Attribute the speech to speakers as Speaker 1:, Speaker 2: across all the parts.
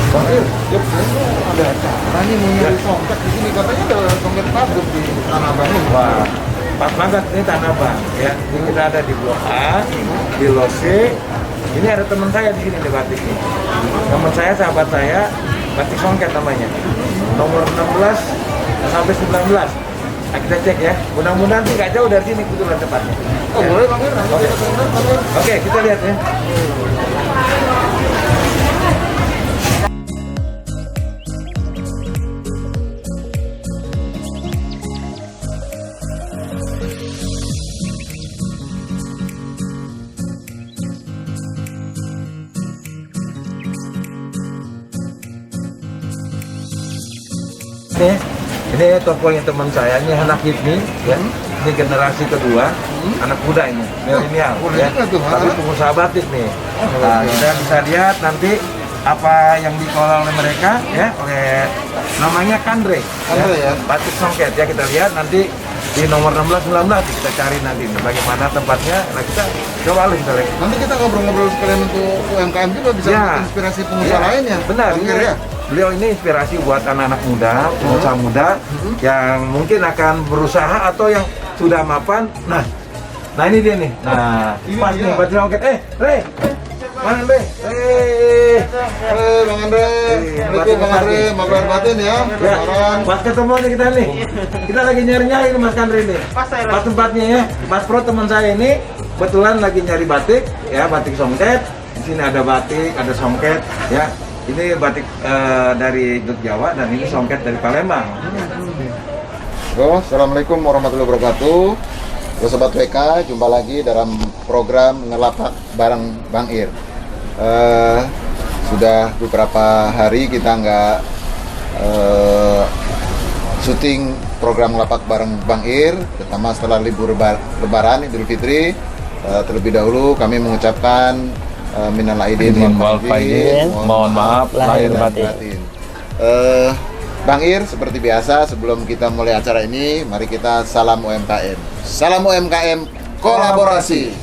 Speaker 1: Bang Ir, ya ada acara nih mau nyari songket di sini, katanya ada songket tabung di Tanah Abang ini.
Speaker 2: Wah, pas banget ini Tanah Abang ya. Ini kita ada di Blok A, di Lot C. Ini ada teman saya di sini di batik nih. Teman saya, sahabat saya, batik songket namanya. Nomor 16 sampai 19. Nah, kita cek ya. Mudah-mudahan sih nggak jauh dari sini kebetulan tempatnya.
Speaker 1: Oh,
Speaker 2: Ya.
Speaker 1: boleh Bang Ir, nanti
Speaker 2: Oke.
Speaker 1: kita tonton, Bang Ir.
Speaker 2: Oke, kita lihat ya. Ini tokohnya teman saya, ini anak Hipmi ya. Ini generasi kedua, anak muda ini, milenial
Speaker 1: boleh
Speaker 2: ya.
Speaker 1: juga tuh,
Speaker 2: Tapi
Speaker 1: ha?
Speaker 2: pengusaha batik nih. Nah, kita bisa lihat nanti apa yang dikelola oleh mereka ya, oleh namanya Kandre
Speaker 1: Kandre ya?
Speaker 2: Batik songket ya, kita lihat nanti di nomor 16 19 kita cari nanti bagaimana tempatnya. Nah, kita coba lihat kita lihat.
Speaker 1: Nanti kita ngobrol-ngobrol sekalian untuk UMKM juga bisa
Speaker 2: Ya.
Speaker 1: inspirasi pengusaha
Speaker 2: Ya,
Speaker 1: lain ya.
Speaker 2: benar,
Speaker 1: Bang Ir
Speaker 2: ini
Speaker 1: ya.
Speaker 2: beliau ini inspirasi buat anak-anak muda, pengusaha muda yang mungkin akan berusaha atau yang sudah mapan. Nah ini dia nih. Nah,
Speaker 1: Ini
Speaker 2: pas
Speaker 1: dia.
Speaker 2: nih batik songket. Re, mana Re?
Speaker 1: Bang Andre, Assalamualaikum Bang Andre, maaf lahir batin ya.
Speaker 2: Ya,
Speaker 1: Lebaran.
Speaker 2: pas ketemu nih kita nih. Kita lagi nyari-nyari nih Mas Kandri nih. Pas tempatnya ya. Mas Pro teman saya ini kebetulan lagi nyari batik ya, batik songket. Di sini ada batik, ada songket ya. Ini batik dari Jawa dan ini songket dari Palembang.
Speaker 1: Assalamualaikum warahmatullahi wabarakatuh. Halo Sobat WK, jumpa lagi dalam program Ngelapak bareng Bang Ir. Sudah beberapa hari kita nggak syuting program Ngelapak bareng Bang Ir, terutama setelah libur Lebaran Idul Fitri. Terlebih dahulu kami mengucapkan minal aidin wal faizin,
Speaker 3: mohon maaf lahir batin.
Speaker 1: Bang Ir, seperti biasa sebelum kita mulai acara ini, mari kita salam UMKM. Salam UMKM kolaborasi.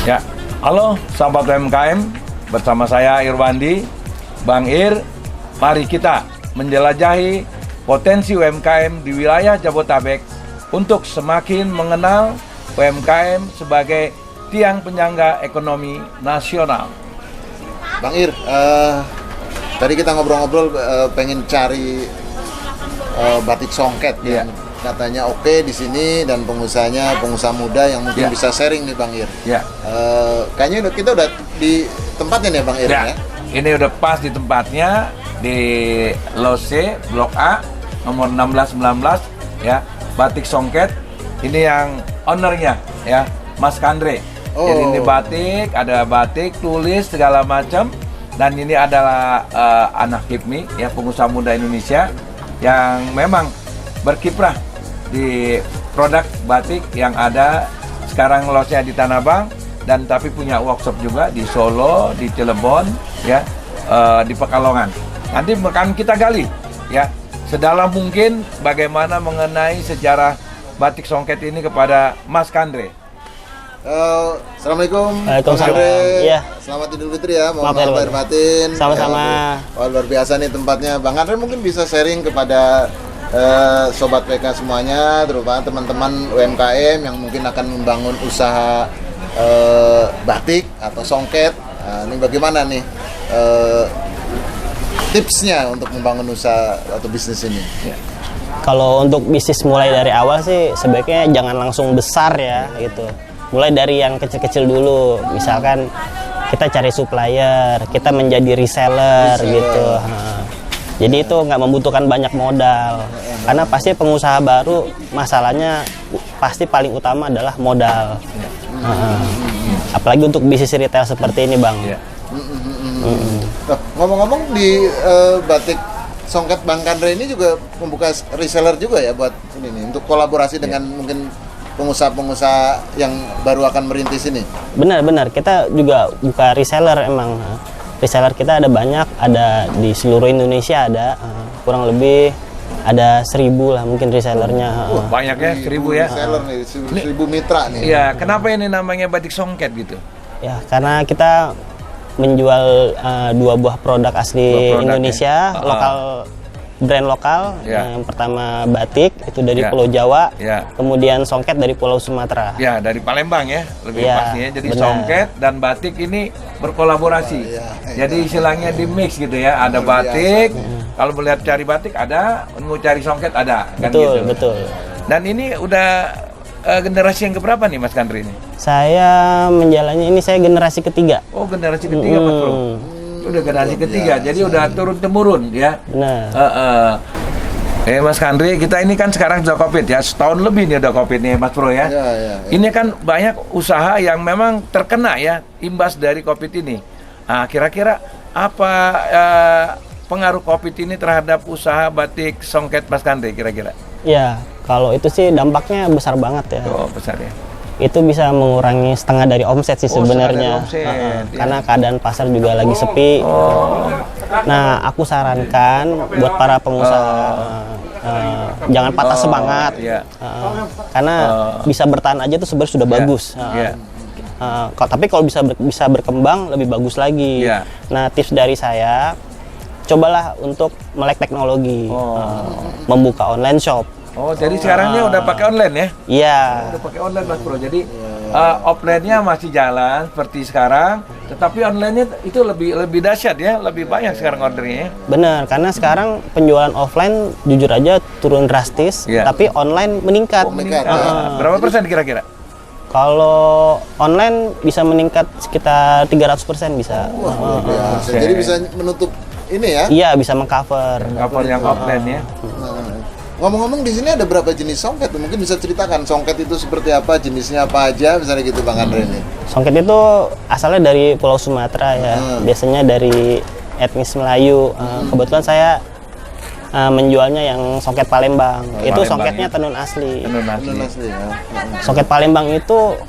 Speaker 3: Ya, halo sahabat UMKM, bersama saya Irwandi, Bang Ir. Mari kita menjelajahi potensi UMKM di wilayah Jabodetabek untuk semakin mengenal UMKM sebagai tiang penyangga ekonomi nasional.
Speaker 1: Bang Ir, tadi kita ngobrol-ngobrol pengen cari batik songket
Speaker 3: Iya.
Speaker 1: yang katanya oke di sini dan pengusahanya pengusaha muda yang mungkin
Speaker 3: Iya.
Speaker 1: bisa sharing nih Bang Ir.
Speaker 3: Ya,
Speaker 1: Kayaknya kita udah di tempatnya nih Bang Ir
Speaker 3: ya.
Speaker 1: ya.
Speaker 3: Ini udah pas di tempatnya di Lot C, Blok A, nomor 16-19 ya, batik songket. Ini yang ownernya ya, Mas Kandre.
Speaker 1: Oh.
Speaker 3: Jadi ini batik, ada batik, tulis segala macam. Dan ini adalah anak Hipmi ya, pengusaha muda Indonesia yang memang berkiprah di produk batik yang ada sekarang lotnya di Tanah Abang, dan tapi punya workshop juga di Solo, di Cilegon ya, di Pekalongan. Nanti akan kita gali ya sedalam mungkin bagaimana mengenai sejarah batik songket ini kepada Mas Kandre.
Speaker 1: Assalamualaikum.
Speaker 4: Waalaikumsalam.
Speaker 1: Bang Andre.
Speaker 4: Iya.
Speaker 1: Selamat Idul Fitri ya. Mohon
Speaker 4: Maaf
Speaker 1: maaf
Speaker 4: lahir
Speaker 1: lahir batin.
Speaker 4: Sama-sama.
Speaker 1: Ya, luar biasa nih tempatnya. Bang Andre mungkin bisa sharing kepada sobat PK semuanya, terutama teman-teman UMKM yang mungkin akan membangun usaha batik atau songket. Ini bagaimana nih tipsnya untuk membangun usaha atau bisnis ini?
Speaker 4: Kalau untuk bisnis mulai dari awal sih sebaiknya jangan langsung besar ya gitu. Mulai dari yang kecil-kecil dulu. Misalkan kita cari supplier, kita menjadi reseller gitu. Jadi itu nggak membutuhkan banyak modal. Karena pasti pengusaha baru masalahnya pasti paling utama adalah modal. Apalagi untuk bisnis retail seperti ini, Bang.
Speaker 3: Ya.
Speaker 1: Nah, ngomong-ngomong di batik songket Bang Kandre ini juga membuka reseller juga ya buat ini nih, untuk kolaborasi dengan mungkin pengusaha-pengusaha yang baru akan merintis ini.
Speaker 4: Benar-benar, kita juga buka reseller emang. Reseller kita ada banyak, ada di seluruh Indonesia ada, kurang lebih ada 1.000 lah mungkin resellernya.
Speaker 3: Banyak ya, 1.000 ya.
Speaker 1: Reseller nih, 1.000 mitra nih.
Speaker 3: Iya, kenapa ini namanya batik songket gitu?
Speaker 4: Ya, karena kita menjual 2 buah produk asli
Speaker 3: Dua produk,
Speaker 4: Indonesia,
Speaker 3: ya.
Speaker 4: lokal, brand lokal.
Speaker 3: Ya.
Speaker 4: Yang pertama batik itu dari
Speaker 3: Ya.
Speaker 4: Pulau Jawa,
Speaker 3: Ya.
Speaker 4: kemudian songket dari Pulau Sumatera.
Speaker 3: Ya, dari Palembang ya, lebih
Speaker 4: Ya,
Speaker 3: pastinya. Jadi
Speaker 4: benar.
Speaker 3: songket dan batik ini berkolaborasi. Jadi istilahnya di mix gitu ya. Ada batik, kalau melihat cari batik ada, mau cari songket ada, kan
Speaker 4: Betul,
Speaker 3: gitu.
Speaker 4: betul.
Speaker 3: Dan ini udah generasi yang keberapa nih Mas Kandri ini?
Speaker 4: Saya menjalani ini, saya generasi ketiga.
Speaker 3: Oh, generasi ketiga Mas Bro. Udah generasi ketiga, jadi udah turun temurun ya.
Speaker 4: Benar.
Speaker 3: Mas Kandri, kita ini kan sekarang sudah COVID ya, setahun lebih nih udah COVID nih Mas Bro ya. Ini kan banyak usaha yang memang terkena ya, imbas dari COVID ini. Nah, kira-kira apa pengaruh COVID ini terhadap usaha batik songket Mas Kandri kira-kira?
Speaker 4: Ya, kalau itu sih dampaknya besar banget ya.
Speaker 3: Oh, besar ya.
Speaker 4: Itu bisa mengurangi setengah dari omset sih sebenarnya.
Speaker 3: setengah dari omset,
Speaker 4: Karena keadaan pasar juga lagi sepi. Nah, aku sarankan buat para pengusaha jangan patah semangat.
Speaker 3: Iya.
Speaker 4: Karena bisa bertahan aja tuh sebenarnya sudah bagus.
Speaker 3: Iya.
Speaker 4: Tapi kalau bisa berkembang lebih bagus lagi.
Speaker 3: Iya.
Speaker 4: Nah, tips dari saya, cobalah untuk melek teknologi, membuka online shop.
Speaker 3: Oh, jadi sekarangnya udah pakai online ya?
Speaker 4: Iya.
Speaker 3: Udah pakai online Mas Bro. Jadi offline-nya masih jalan seperti sekarang, tetapi online-nya itu lebih dahsyat ya, lebih banyak sekarang ordernya.
Speaker 4: Benar, karena sekarang penjualan offline jujur aja turun drastis,
Speaker 3: Iya.
Speaker 4: tapi online meningkat.
Speaker 3: Berapa persen kira-kira?
Speaker 4: Kalau online bisa meningkat sekitar 300% bisa.
Speaker 1: Jadi bisa menutup ini ya.
Speaker 4: Iya, bisa mengcover.
Speaker 3: Cover yang offline ya.
Speaker 1: Ngomong-ngomong di sini ada berapa jenis songket? Mungkin bisa ceritakan songket itu seperti apa, jenisnya apa aja, misalnya gitu Bang Andre ini.
Speaker 4: Songket itu asalnya dari Pulau Sumatera ya, biasanya dari etnis Melayu. Kebetulan saya menjualnya yang songket Palembang. Itu
Speaker 3: Palembang
Speaker 4: songketnya
Speaker 3: ya.
Speaker 4: tenun asli.
Speaker 3: Tenun asli.
Speaker 1: Tenun asli ya.
Speaker 4: Songket Palembang itu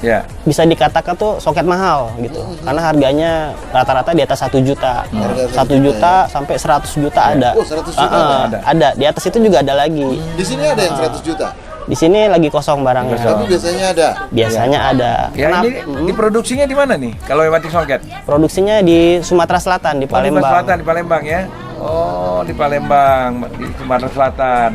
Speaker 3: Ya.
Speaker 4: bisa dikatakan tuh songket mahal gitu, karena harganya rata-rata di atas 1 juta, 1 juta sampai 100 juta ada.
Speaker 1: Oh, 100 juta
Speaker 4: ada. Di atas itu juga ada lagi.
Speaker 1: Di sini ada yang 100 juta.
Speaker 4: Di sini lagi kosong barangnya.
Speaker 1: Tapi biasanya ada.
Speaker 4: Biasanya ada.
Speaker 3: Ya,
Speaker 4: Kenapa?
Speaker 3: ini diproduksinya di mana nih? Kalau batik songket?
Speaker 4: Produksinya di Sumatera Selatan, di Palembang.
Speaker 3: Selatan, di Palembang ya. Oh, di Palembang, di Sumatera Selatan.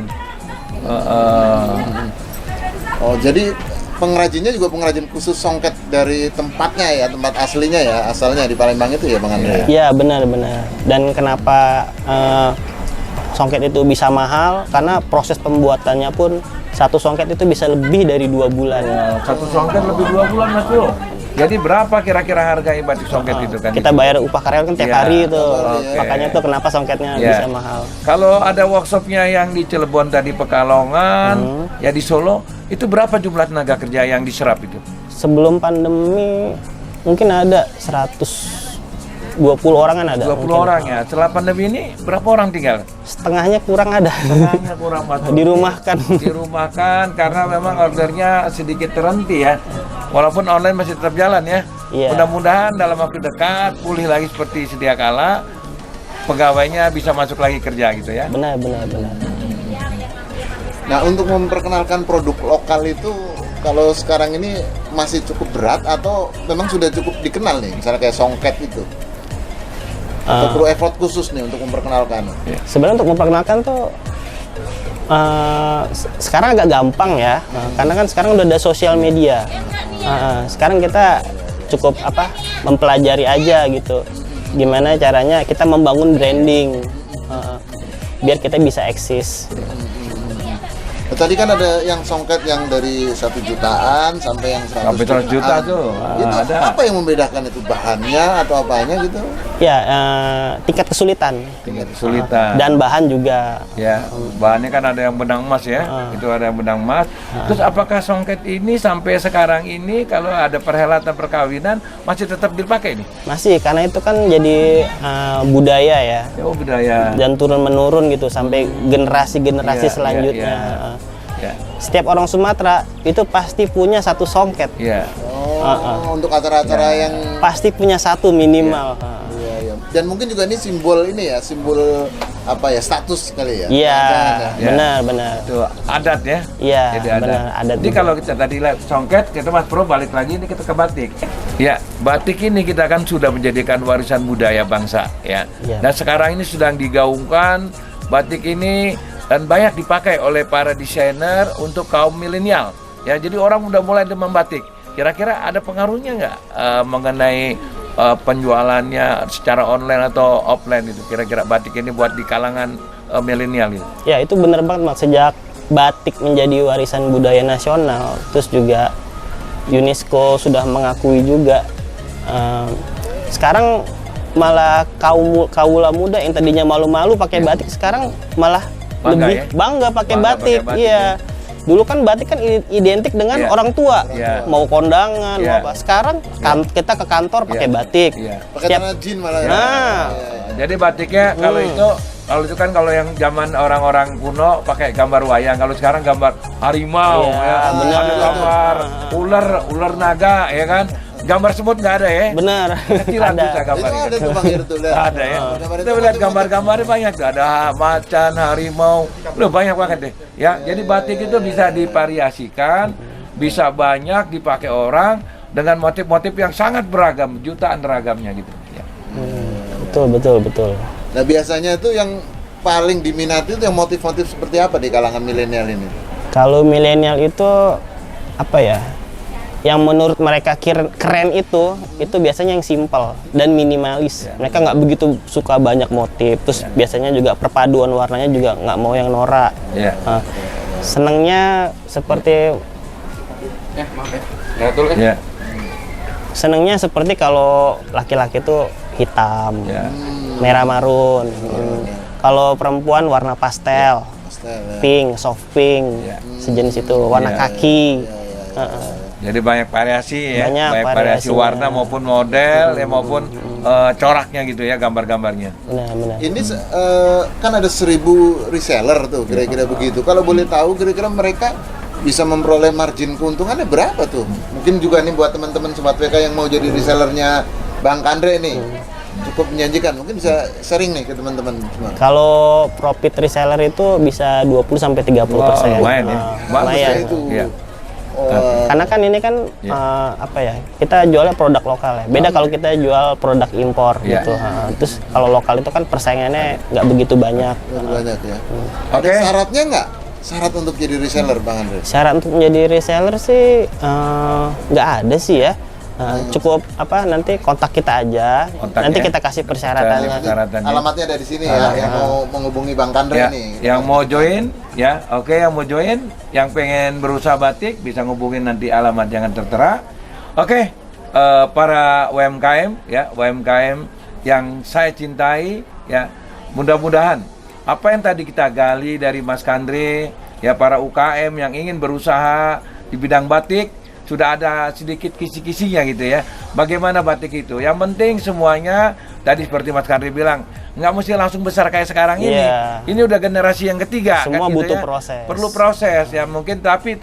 Speaker 1: Oh, jadi pengrajinnya juga pengrajin khusus songket dari tempatnya ya, tempat aslinya ya, asalnya di Palembang itu ya Bang Andre.
Speaker 4: Iya, benar-benar. Dan kenapa songket itu bisa mahal? Karena proses pembuatannya pun satu songket itu bisa lebih dari 2 bulan.
Speaker 3: Satu songket lebih 2 bulan Mas Bro. Jadi berapa kira-kira harga batik songket itu kan?
Speaker 4: Kita bayar upah karyawan kan tiap
Speaker 3: Iya.
Speaker 4: hari itu.
Speaker 3: Oke.
Speaker 4: Makanya tuh kenapa songketnya
Speaker 3: Iya.
Speaker 4: bisa mahal.
Speaker 3: Kalau ada workshopnya yang di Cilegon tadi, Pekalongan, ya di Solo, itu berapa jumlah tenaga kerja yang diserap itu?
Speaker 4: Sebelum pandemi mungkin ada 120 orang kan ada.
Speaker 3: 20
Speaker 4: mungkin.
Speaker 3: orang ya. Setelah pandemi ini berapa orang tinggal?
Speaker 4: Setengahnya kurang ada.
Speaker 3: Setengahnya kurang Mas Bro.
Speaker 4: Dirumahkan.
Speaker 3: Dirumahkan karena memang ordernya sedikit terhenti ya. Walaupun online masih tetap jalan ya.
Speaker 4: Iya.
Speaker 3: Mudah-mudahan dalam waktu dekat pulih lagi seperti sedia kala, pegawainya bisa masuk lagi kerja gitu ya.
Speaker 4: Benar.
Speaker 1: Nah, untuk memperkenalkan produk lokal itu kalau sekarang ini masih cukup berat atau memang sudah cukup dikenal nih, misalnya kayak songket itu? Atau perlu effort khusus nih untuk memperkenalkan?
Speaker 4: Sebenarnya untuk memperkenalkan tuh sekarang agak gampang ya, karena kan sekarang udah ada sosial media. Sekarang kita cukup mempelajari aja gitu, gimana caranya kita membangun branding biar kita bisa eksis.
Speaker 1: Tadi kan ada yang songket yang dari 1 jutaan sampai yang 100
Speaker 3: Sampai 100 juta tuh,
Speaker 1: Itu
Speaker 3: ada.
Speaker 1: apa yang membedakan itu? Bahannya atau apanya gitu?
Speaker 4: Ya, tingkat kesulitan
Speaker 3: Tingkat kesulitan.
Speaker 4: dan bahan juga.
Speaker 3: Ya, bahannya kan ada yang benang emas ya, itu ada yang benang emas. Terus apakah songket ini sampai sekarang ini kalau ada perhelatan perkawinan masih tetap dipakai nih?
Speaker 4: Masih, karena itu kan jadi budaya ya,
Speaker 3: Oh, budaya.
Speaker 4: dan turun menurun gitu sampai generasi-generasi
Speaker 3: Iya,
Speaker 4: selanjutnya.
Speaker 3: Ya,
Speaker 4: Setiap orang Sumatera itu pasti punya satu songket,
Speaker 3: ya.
Speaker 1: Oh, untuk acara-acara yang
Speaker 4: pasti punya satu minimal.
Speaker 1: Iya, iya. Dan mungkin juga ini simbol ini ya, simbol apa ya, status kali ya?
Speaker 4: Iya,
Speaker 1: Jangan-jangan.
Speaker 4: benar.
Speaker 3: Itu adat ya.
Speaker 4: Iya,
Speaker 3: Jadi adat.
Speaker 4: benar, adat
Speaker 3: Jadi
Speaker 4: juga.
Speaker 3: kalau kita tadi lihat songket, kita Mas Pro balik lagi ini kita ke batik. Ya, batik ini kita kan sudah menjadikan warisan budaya bangsa ya.
Speaker 4: Iya.
Speaker 3: Dan sekarang ini sedang digaungkan batik ini dan banyak dipakai oleh para desainer untuk kaum milenial. Ya, jadi orang udah mulai demam batik. Kira-kira ada pengaruhnya nggak mengenai penjualannya secara online atau offline itu? Kira-kira batik ini buat di kalangan milenial itu?
Speaker 4: Ya itu benar banget Mas, sejak batik menjadi warisan budaya nasional, terus juga UNESCO sudah mengakui juga. Sekarang malah kaula muda yang tadinya malu-malu pakai batik, sekarang malah
Speaker 3: Bangga
Speaker 4: lebih
Speaker 3: ya?
Speaker 4: bangga pakai
Speaker 3: Bangga
Speaker 4: batik.
Speaker 3: pakai batik,
Speaker 4: Iya. Dulu kan batik kan identik dengan
Speaker 3: Iya.
Speaker 4: orang tua,
Speaker 3: Iya.
Speaker 4: mau kondangan,
Speaker 3: Iya.
Speaker 4: mau apa. Sekarang kita ke kantor pakai
Speaker 3: Iya.
Speaker 4: batik.
Speaker 3: Iya.
Speaker 1: Pakai
Speaker 4: Setiap-
Speaker 1: tanah jin malah ya.
Speaker 4: Nah.
Speaker 3: Jadi batiknya kalau itu kan kalau yang zaman orang-orang kuno pakai gambar wayang. Kalau sekarang gambar harimau
Speaker 4: Iya,
Speaker 3: ya,
Speaker 4: benar.
Speaker 3: ada gambar ular naga ya kan. Gambar semut nggak ada ya.
Speaker 4: Benar.
Speaker 3: Kecilan
Speaker 4: Ada.
Speaker 3: bisa gambar
Speaker 1: Itu
Speaker 3: itu.
Speaker 1: ada tuh Bang Ir tuh, lihat.
Speaker 3: Ada ya.
Speaker 1: Gambar
Speaker 3: Kita
Speaker 1: itu
Speaker 3: lihat
Speaker 1: macam-macam.
Speaker 3: gambar-gambarnya banyak tuh. Ada macan, harimau, loh banyak banget deh. Ya, jadi batik itu bisa divariasikan, bisa banyak dipakai orang dengan motif-motif yang sangat beragam, jutaan ragamnya gitu. Ya.
Speaker 4: Betul.
Speaker 1: Nah biasanya itu yang paling diminati itu yang motif-motif seperti apa di kalangan milenial ini?
Speaker 4: Kalau milenial itu apa ya? Yang menurut mereka keren itu biasanya yang simpel dan minimalis. Mereka nggak begitu suka banyak motif. Terus biasanya juga perpaduan warnanya juga nggak mau yang norak.
Speaker 3: Ya.
Speaker 4: Senengnya seperti
Speaker 3: Ya.
Speaker 4: senengnya seperti kalau laki-laki itu hitam,
Speaker 3: Ya.
Speaker 4: merah marun. Kalau perempuan warna pastel,
Speaker 1: Pastel, ya.
Speaker 4: pink, soft pink,
Speaker 3: Ya.
Speaker 4: sejenis itu, warna
Speaker 3: Ya.
Speaker 4: kaki. Heeh.
Speaker 3: Jadi banyak variasi ya,
Speaker 4: Banyak
Speaker 3: variasi
Speaker 4: variasinya.
Speaker 3: warna maupun model ya maupun coraknya gitu ya gambar-gambarnya.
Speaker 4: Benar.
Speaker 1: Ini kan ada 1000 reseller tuh kira-kira begitu. Kalau boleh tahu kira-kira mereka bisa memperoleh margin keuntungannya berapa tuh? Mungkin juga nih buat teman-teman Sobat WK yang mau jadi resellernya Bang Kandre nih. Cukup menjanjikan. Mungkin bisa sharing nih ke teman-teman semua.
Speaker 4: Kalau profit reseller itu bisa 20-30%.
Speaker 3: Lumayan ya. Bagus
Speaker 4: Lumayan.
Speaker 3: ya itu. Ya.
Speaker 4: Karena kan ini kan apa ya? Kita jualnya produk lokal ya. Beda kalau kita jual produk impor
Speaker 3: Iya.
Speaker 4: gitu. Terus kalau lokal itu kan persaingannya nggak begitu banyak.
Speaker 1: Lebih banyak ya.
Speaker 3: Oke.
Speaker 1: Ada syaratnya nggak? Syarat untuk jadi reseller Bang Andre?
Speaker 4: Syarat untuk menjadi reseller sih nggak ada sih ya. Cukup apa nanti kontak kita aja.
Speaker 3: Kontak
Speaker 4: Nanti
Speaker 3: ya.
Speaker 4: kita kasih persyaratannya.
Speaker 3: Persyaratannya.
Speaker 1: Alamatnya ada di sini ya, yang mau menghubungi Bang Kandre
Speaker 3: Ya,
Speaker 1: nih.
Speaker 3: yang mau join ya, oke yang mau join, yang pengen berusaha batik bisa ngubungin nanti alamat jangan tertera. Oke, para UMKM ya, UMKM yang saya cintai ya, mudah-mudahan apa yang tadi kita gali dari Mas Kandre ya, para UKM yang ingin berusaha di bidang batik sudah ada sedikit kisi-kisinya gitu ya. Bagaimana batik itu? Yang penting semuanya tadi seperti Mas Kandre bilang, nggak mesti langsung besar kayak sekarang ini.
Speaker 4: Iya.
Speaker 3: Ini udah generasi yang ketiga.
Speaker 4: Semua
Speaker 3: gitu
Speaker 4: butuh
Speaker 3: ya.
Speaker 4: proses.
Speaker 3: Perlu proses ya mungkin, tapi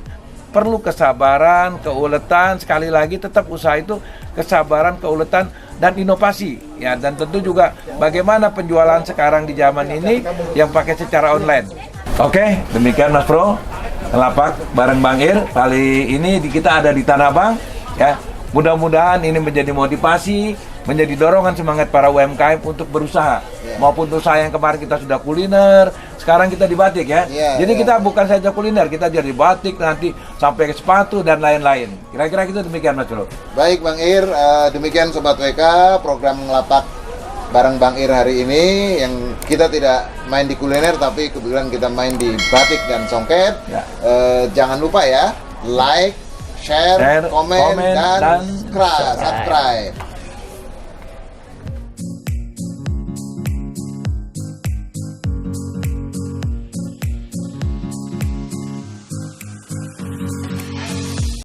Speaker 3: perlu kesabaran, keuletan. Sekali lagi tetap usaha itu kesabaran, keuletan dan inovasi ya. Dan tentu juga bagaimana penjualan sekarang di zaman ini yang pakai secara online. Oke, demikian Mas Pro. Lapak bareng Bang Ir. Kali ini kita ada di Tanah Abang ya. Mudah-mudahan ini menjadi motivasi, menjadi dorongan semangat para UMKM untuk berusaha. Maupun usaha yang kemarin kita sudah kuliner, sekarang kita di batik ya. Jadi kita bukan saja kuliner, kita jadi batik nanti sampai ke sepatu dan lain-lain. Kira-kira gitu demikian Mas Bro.
Speaker 1: Baik Bang Ir, demikian Sobat WK program ngelapak bareng Bang Ir hari ini, yang kita tidak main di kuliner tapi kebetulan kita main di batik dan songket.
Speaker 3: Ya.
Speaker 1: Jangan lupa ya, like, share, komen, dan subscribe.